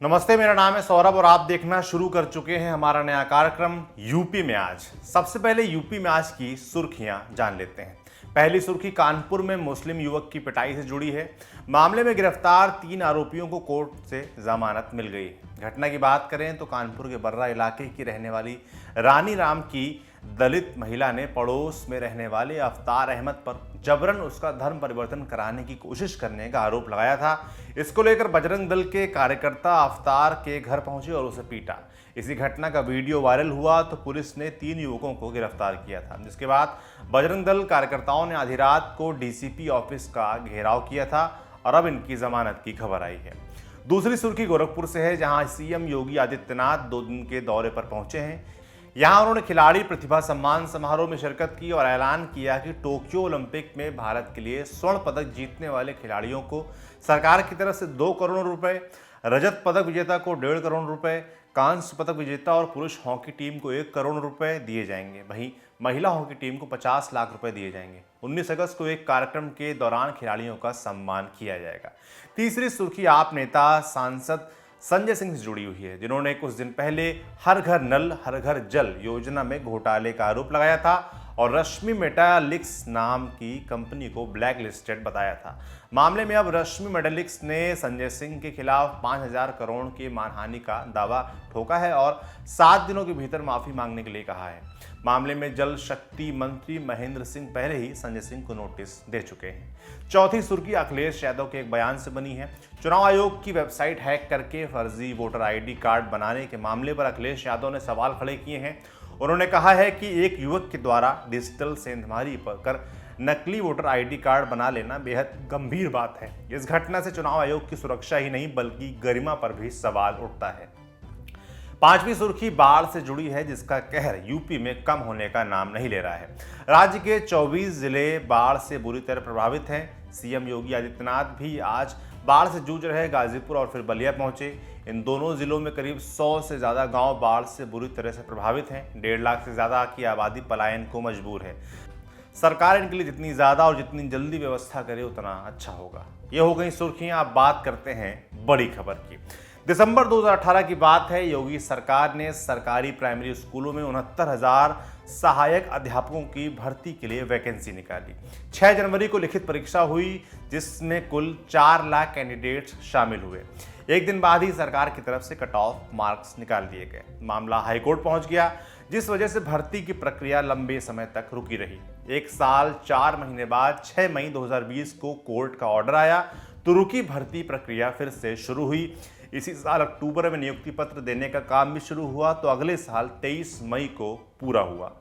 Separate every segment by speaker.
Speaker 1: नमस्ते, मेरा नाम है सौरभ और आप देखना शुरू कर चुके हैं हमारा नया कार्यक्रम यूपी में आज। सबसे पहले यूपी में आज की सुर्खियां जान लेते हैं। पहली सुर्खी कानपुर में मुस्लिम युवक की पिटाई से जुड़ी है। मामले में गिरफ्तार 3 आरोपियों को कोर्ट से जमानत मिल गई। घटना की बात करें तो कानपुर के बर्रा इलाके की रहने वाली रानी राम की दलित महिला ने पड़ोस में रहने वाले अफ्तार अहमद पर जबरन उसका धर्म परिवर्तन कराने की कोशिश करने का आरोप लगाया था। इसको लेकर बजरंग दल के कार्यकर्ता अफ्तार के घर पहुंचे और उसे पीटा। इसी घटना का वीडियो वायरल हुआ तो पुलिस ने 3 युवकों को गिरफ्तार किया था, जिसके बाद बजरंग दल कार्यकर्ताओं ने आधी रात को डीसीपी ऑफिस का घेराव किया था और अब इनकी जमानत की खबर आई है। दूसरी सुर्खी गोरखपुर से है, जहां सीएम योगी आदित्यनाथ 2 दिन के दौरे पर पहुंचे हैं। यहां उन्होंने खिलाड़ी प्रतिभा सम्मान समारोह में शिरकत की और ऐलान किया कि टोक्यो ओलंपिक में भारत के लिए स्वर्ण पदक जीतने वाले खिलाड़ियों को सरकार की तरफ से 2 करोड़ रुपए, रजत पदक विजेता को 1.5 करोड़ रुपए, कांस्य पदक विजेता और पुरुष हॉकी टीम को 1 करोड़ रुपए दिए जाएंगे। वहीं महिला हॉकी टीम को 50 लाख रुपए दिए जाएंगे। 19 अगस्त को एक कार्यक्रम के दौरान खिलाड़ियों का सम्मान किया जाएगा। तीसरी सुर्खी आप नेता सांसद संजय सिंह से जुड़ी हुई है, जिन्होंने कुछ दिन पहले हर घर नल हर घर जल योजना में घोटाले का आरोप लगाया था और रश्मि मेटालिक्स नाम की कंपनी को ब्लैक लिस्टेड बताया था। मामले में अब रश्मि मेटालिक्स ने संजय सिंह के खिलाफ 5,000 करोड़ की मानहानि का दावा ठोका है और 7 दिनों के भीतर माफी मांगने के लिए कहा है। मामले में जल शक्ति मंत्री महेंद्र सिंह पहले ही संजय सिंह को नोटिस दे चुके हैं। चौथी सुर्खी अखिलेश यादव के एक बयान से बनी है। चुनाव आयोग की वेबसाइट हैक करके फर्जी वोटर आईडी कार्ड बनाने के मामले पर अखिलेश यादव ने सवाल खड़े किए हैं। उन्होंने कहा है कि एक युवक के द्वारा डिजिटल सेंधमारी पर कर नकली वोटर आईडी कार्ड बना लेना बेहद गंभीर बात है। इस घटना से चुनाव आयोग की सुरक्षा ही नहीं बल्कि गरिमा पर भी सवाल उठता है। पांचवी सुर्खी बाढ़ से जुड़ी है, जिसका कहर यूपी में कम होने का नाम नहीं ले रहा है। राज्य के 24 जिले बाढ़ से बुरी तरह प्रभावित हैं। सीएम योगी आदित्यनाथ भी आज बाढ़ से जूझ रहे गाजीपुर और फिर बलिया पहुंचे। इन दोनों जिलों में करीब 100 से ज्यादा गांव बाढ़ से बुरी तरह से प्रभावित हैं। 1.5 लाख से ज्यादा की आबादी पलायन को मजबूर है। सरकार इनके लिए जितनी ज्यादा और जितनी जल्दी व्यवस्था करे उतना अच्छा होगा। ये हो गई सुर्खियां। अब बात करते हैं बड़ी खबर की। दिसंबर 2018 की बात है। योगी सरकार ने सरकारी प्राइमरी स्कूलों में 69,000 सहायक अध्यापकों की भर्ती के लिए वैकेंसी निकाली। 6 जनवरी को लिखित परीक्षा हुई, जिसमें कुल 4 लाख कैंडिडेट्स शामिल हुए। एक दिन बाद ही सरकार की तरफ से कट ऑफ मार्क्स निकाल दिए गए। मामला हाईकोर्ट पहुंच गया, जिस वजह से भर्ती की प्रक्रिया लंबे समय तक रुकी रही। 1 साल 4 महीने बाद 6 मई 2020 को कोर्ट का ऑर्डर आया तो रुकी भर्ती प्रक्रिया फिर से शुरू हुई। इसी साल अक्टूबर में नियुक्ति पत्र देने का काम भी शुरू हुआ तो अगले साल 23 मई को पूरा हुआ।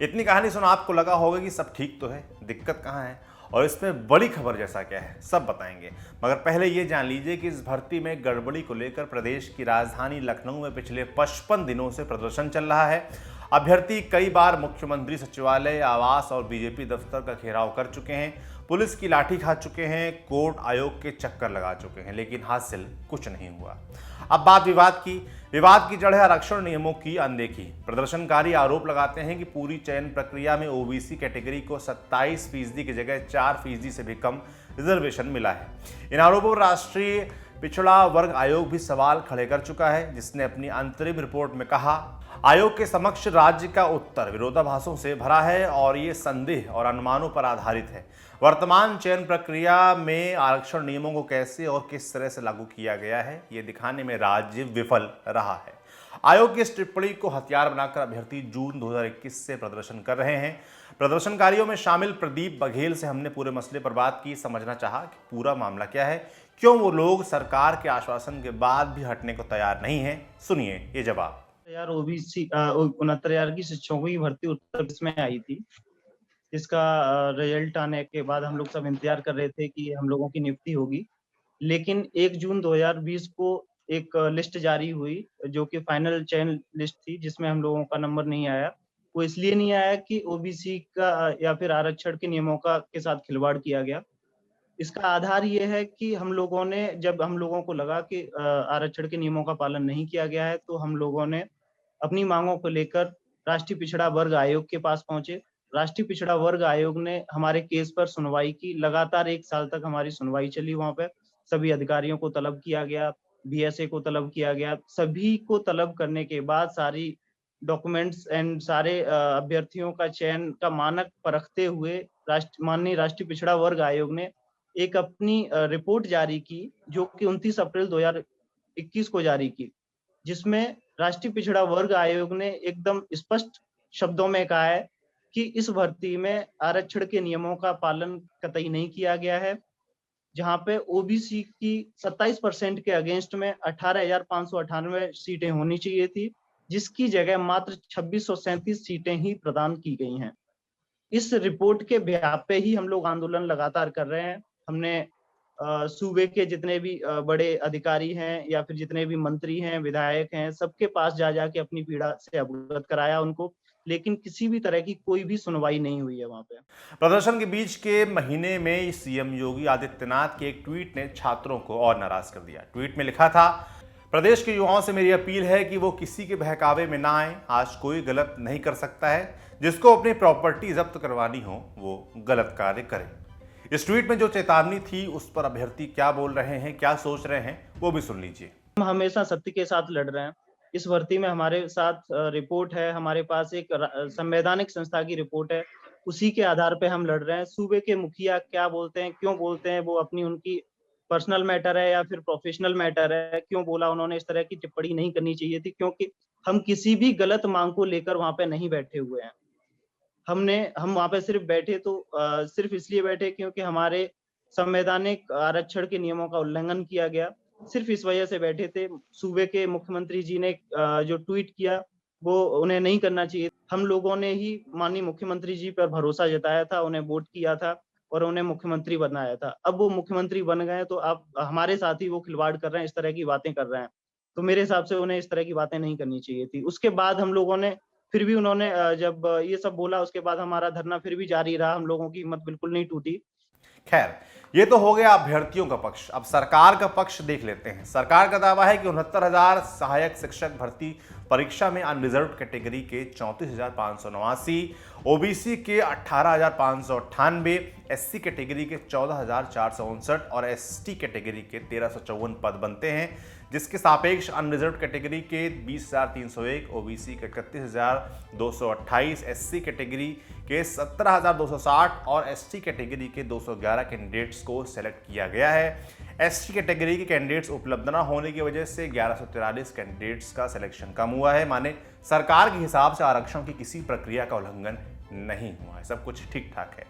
Speaker 1: इतनी कहानी सुन आपको लगा होगा कि सब ठीक तो है, दिक्कत कहाँ है और इसमें बड़ी खबर जैसा क्या है, सब बताएंगे। मगर पहले ये जान लीजिए कि इस भर्ती में गड़बड़ी को लेकर प्रदेश की राजधानी लखनऊ में पिछले 55 दिनों से प्रदर्शन चल रहा है। अभ्यर्थी कई बार मुख्यमंत्री सचिवालय, आवास और बीजेपी दफ्तर का घेराव कर चुके हैं, पुलिस की लाठी खा चुके हैं, कोर्ट आयोग के चक्कर लगा चुके हैं, लेकिन हासिल कुछ नहीं हुआ। अब बात विवाद की जड़ है आरक्षण नियमों की अनदेखी। प्रदर्शनकारी आरोप लगाते हैं कि पूरी चयन प्रक्रिया में ओबीसी कैटेगरी को 27% की जगह 4% से भी कम रिजर्वेशन मिला है। इन आरोपों पर राष्ट्रीय पिछड़ा वर्ग आयोग भी सवाल खड़े कर चुका है, जिसने अपनी अंतरिम रिपोर्ट में कहा, आयोग के समक्ष राज्य का उत्तर विरोधाभासों से भरा है और ये संदेह और अनुमानों पर आधारित है। वर्तमान चयन प्रक्रिया में आरक्षण नियमों को कैसे और किस तरह से लागू किया गया है, ये दिखाने में राज्य विफल रहा है। आयोग की इस टिप्पणी को हथियार बनाकर अभ्यर्थी जून 2021 से प्रदर्शन कर रहे हैं। प्रदर्शनकारियों में शामिल प्रदीप बघेल से हमने पूरे मसले पर बात की, समझना चाहा कि पूरा मामला क्या है, क्यों वो लोग सरकार के आश्वासन के बाद भी हटने को तैयार नहीं है। सुनिए ये जवाब।
Speaker 2: यार ओबीसी 69,000 की शिक्षकों की भर्ती उत्तर प्रदेश में आई थी, जिसका रिजल्ट आने के बाद हम लोग सब इंतजार कर रहे थे कि हम लोगों की नियुक्ति होगी। लेकिन 1 जून 2020 को एक लिस्ट जारी हुई, जो कि फाइनल चयन लिस्ट थी, जिसमें हम लोगों का नंबर नहीं आया। वो इसलिए नहीं आया कि ओबीसी का या फिर आरक्षण के नियमों का के साथ खिलवाड़ किया गया। इसका आधार ये है कि जब हम लोगों को लगा कि आरक्षण के नियमों का पालन नहीं किया गया है, तो हम लोगों ने अपनी मांगों को लेकर राष्ट्रीय पिछड़ा वर्ग आयोग के पास पहुंचे। राष्ट्रीय पिछड़ा वर्ग आयोग ने हमारे केस पर सुनवाई की। लगातार 1 साल तक हमारी सुनवाई चली। वहां पे सभी अधिकारियों को तलब किया गया, बीएसए को तलब किया गया। सभी को तलब करने के बाद सारी डॉक्यूमेंट्स एंड सारे अभ्यर्थियों का चयन का मानक परखते हुए माननीय राष्ट्रीय पिछड़ा वर्ग आयोग ने एक अपनी रिपोर्ट जारी की, जो कि 29 अप्रैल 2021 को जारी की, जिसमें राष्ट्रीय पिछड़ा वर्ग आयोग ने एकदम स्पष्ट शब्दों में कहा है कि इस भर्ती में आरक्षण के नियमों का पालन कतई नहीं किया गया है, जहां पे ओबीसी की 27% के अगेंस्ट में 18,598 सीटें होनी चाहिए थी, जिसकी जगह मात्र 2637 सीटें ही प्रदान की गई हैं। इस रिपोर्ट के ब्याह पे ही हम लोग आंदोलन लगातार कर रहे हैं। हमने सूबे के जितने भी बड़े अधिकारी हैं या फिर जितने भी मंत्री हैं, विधायक हैं, सबके पास जा जाके अपनी पीड़ा से अवगत कराया उनको, लेकिन किसी भी तरह की कोई भी सुनवाई नहीं हुई है वहां पे।
Speaker 1: प्रदर्शन के बीच के महीने में सीएम योगी आदित्यनाथ के एक ट्वीट ने छात्रों को और नाराज कर दिया। ट्वीट में लिखा था, प्रदेश के युवाओं से मेरी अपील है कि वो किसी के बहकावे में ना आए। आज कोई गलत नहीं कर सकता है, जिसको अपनी प्रॉपर्टी जब्त करवानी हो वो गलत कार्य करे। इस ट्वीट में जो चेतावनी थी उस पर अभ्यर्थी क्या बोल रहे हैं, क्या सोच रहे हैं, वो भी सुन लीजिए।
Speaker 2: हम हमेशा सत्य के साथ लड़ रहे हैं। इस भर्ती में हमारे साथ रिपोर्ट है, हमारे पास एक संवैधानिक संस्था की रिपोर्ट है, उसी के आधार पे हम लड़ रहे हैं। सूबे के मुखिया क्या बोलते हैं, क्यों बोलते हैं, वो अपनी उनकी पर्सनल मैटर है या फिर प्रोफेशनल मैटर है। क्यों बोला उन्होंने, इस तरह की टिप्पणी नहीं करनी चाहिए थी, क्योंकि हम किसी भी गलत मांग को लेकर वहां पे नहीं बैठे हुए हैं। हम वहां पे सिर्फ बैठे तो सिर्फ इसलिए बैठे क्योंकि हमारे संवैधानिक आरक्षण के नियमों का उल्लंघन किया गया। सिर्फ इस वजह से बैठे थे। सूबे के मुख्यमंत्री जी ने जो ट्वीट किया वो उन्हें नहीं करना चाहिए। हम लोगों ने ही माननीय मुख्यमंत्री जी पर भरोसा जताया था, उन्हें वोट किया था और उन्हें मुख्यमंत्री बनाया था। अब वो मुख्यमंत्री बन गए तो अब हमारे साथ ही वो खिलवाड़ कर रहे हैं, इस तरह की बातें कर रहे हैं। तो मेरे हिसाब से उन्हें इस तरह की बातें नहीं करनी चाहिए थी। उसके बाद हम लोगों ने फिर भी उन्होंने जब ये सब बोला, उसके बाद हमारा धरना फिर भी जारी रहा। हम लोगों की हिम्मत बिल्कुल नहीं टूटी।
Speaker 1: खैर, ये तो हो गया अभ्यर्थियों का पक्ष। अब सरकार का पक्ष देख लेते हैं। सरकार का दावा है कि 69,000 सहायक शिक्षक भर्ती परीक्षा में अनरिजर्व कैटेगरी के 34,589, ओबीसी के 18,598, एससी कैटेगरी के 14,459 और एसटी कैटेगरी के 1,354 पद बनते हैं, जिसके सापेक्ष अनरिजर्व कैटेगरी के 20,301, ओबीसी के 31,228, एससी कैटेगरी के 17,260 और एसटी कैटेगरी के 211 कैंडिडेट्स को सेलेक्ट किया गया है। एसटी कैटेगरी के कैंडिडेट्स उपलब्ध न होने की वजह से 1143 कैंडिडेट्स का सिलेक्शन कम हुआ है। माने सरकार के हिसाब से आरक्षण की किसी प्रक्रिया का उल्लंघन नहीं हुआ है, सब कुछ ठीक ठाक है।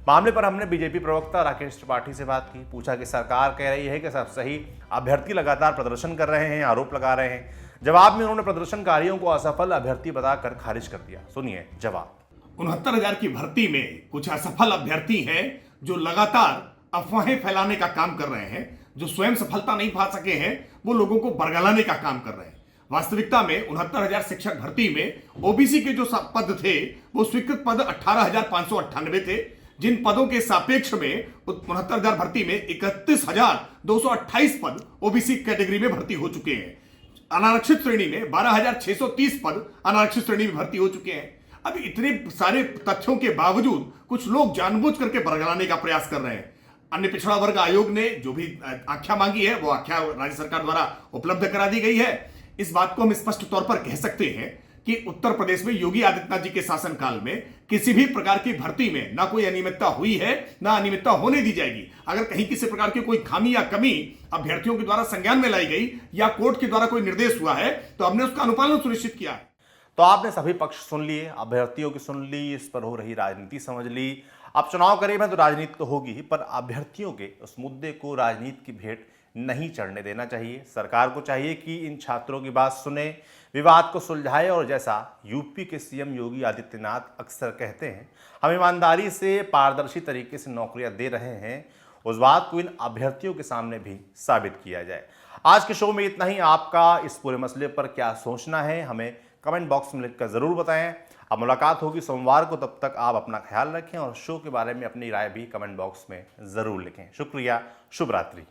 Speaker 1: मामले पर हमने बीजेपी प्रवक्ता राकेश त्रिपाठी से बात की। पूछा कि सरकार कह रही है कि सब सही, अभ्यर्थी लगातार प्रदर्शन कर रहे हैं, आरोप लगा रहे हैं। जवाब में उन्होंने प्रदर्शनकारियों को असफल अभ्यर्थी बताकर खारिज कर दिया। सुनिए जवाब।
Speaker 3: 69,000 की भर्ती में कुछ असफल अभ्यर्थी हैं जो लगातार अफवाहें फैलाने का काम कर रहे हैं। जो स्वयं सफलता नहीं पा सके हैं वो लोगों को बरगलाने का काम कर रहे हैं। वास्तविकता में 69,000 शिक्षक भर्ती में ओबीसी के जो पद थे वो स्वीकृत पद 18,598 थे, जिन पदों के सापेक्ष में 69,000 भर्ती में 31,228 पद ओबीसी कैटेगरी में भर्ती हो चुके हैं। अनारक्षित श्रेणी में 12,630 पद अनारक्षित श्रेणी में भर्ती हो चुके हैं। अब इतने सारे तथ्यों के बावजूद कुछ लोग जानबूझ करके बरगलाने का प्रयास कर रहे हैं। अन्य पिछड़ा वर्ग आयोग ने जो भी आख्या मांगी है वो आख्या राज्य सरकार द्वारा उपलब्ध करा दी गई है। इस बात को हम स्पष्ट तौर पर कह सकते हैं कि उत्तर प्रदेश में योगी आदित्यनाथ जी के शासनकाल में किसी भी प्रकार की भर्ती में ना कोई अनियमितता हुई है, ना अनियमितता होने दी जाएगी। अगर कहीं किसी प्रकार की कोई खामी या कमी अभ्यर्थियों के द्वारा संज्ञान में लाई गई या कोर्ट के द्वारा कोई निर्देश हुआ है तो हमने उसका अनुपालन सुनिश्चित किया है।
Speaker 1: तो आपने सभी पक्ष सुन लिए, अभ्यर्थियों की सुन ली, इस पर हो रही राजनीति समझ ली। अब चुनाव करीब है तो राजनीति तो होगी ही, पर अभ्यर्थियों के उस मुद्दे को राजनीति की भेंट नहीं चढ़ने देना चाहिए। सरकार को चाहिए कि इन छात्रों की बात सुने, विवाद को सुलझाए और जैसा यूपी के सीएम योगी आदित्यनाथ अक्सर कहते हैं, हम ईमानदारी से पारदर्शी तरीके से नौकरियां दे रहे हैं, उस बात को इन अभ्यर्थियों के सामने भी साबित किया जाए। आज के शो में इतना ही। आपका इस पूरे मसले पर क्या सोचना है हमें कमेंट बॉक्स में लिखकर जरूर बताएं। अब मुलाकात होगी सोमवार को, तब तक आप अपना ख्याल रखें और शो के बारे में अपनी राय भी कमेंट बॉक्स में जरूर लिखें। शुक्रिया, शुभ रात्रि।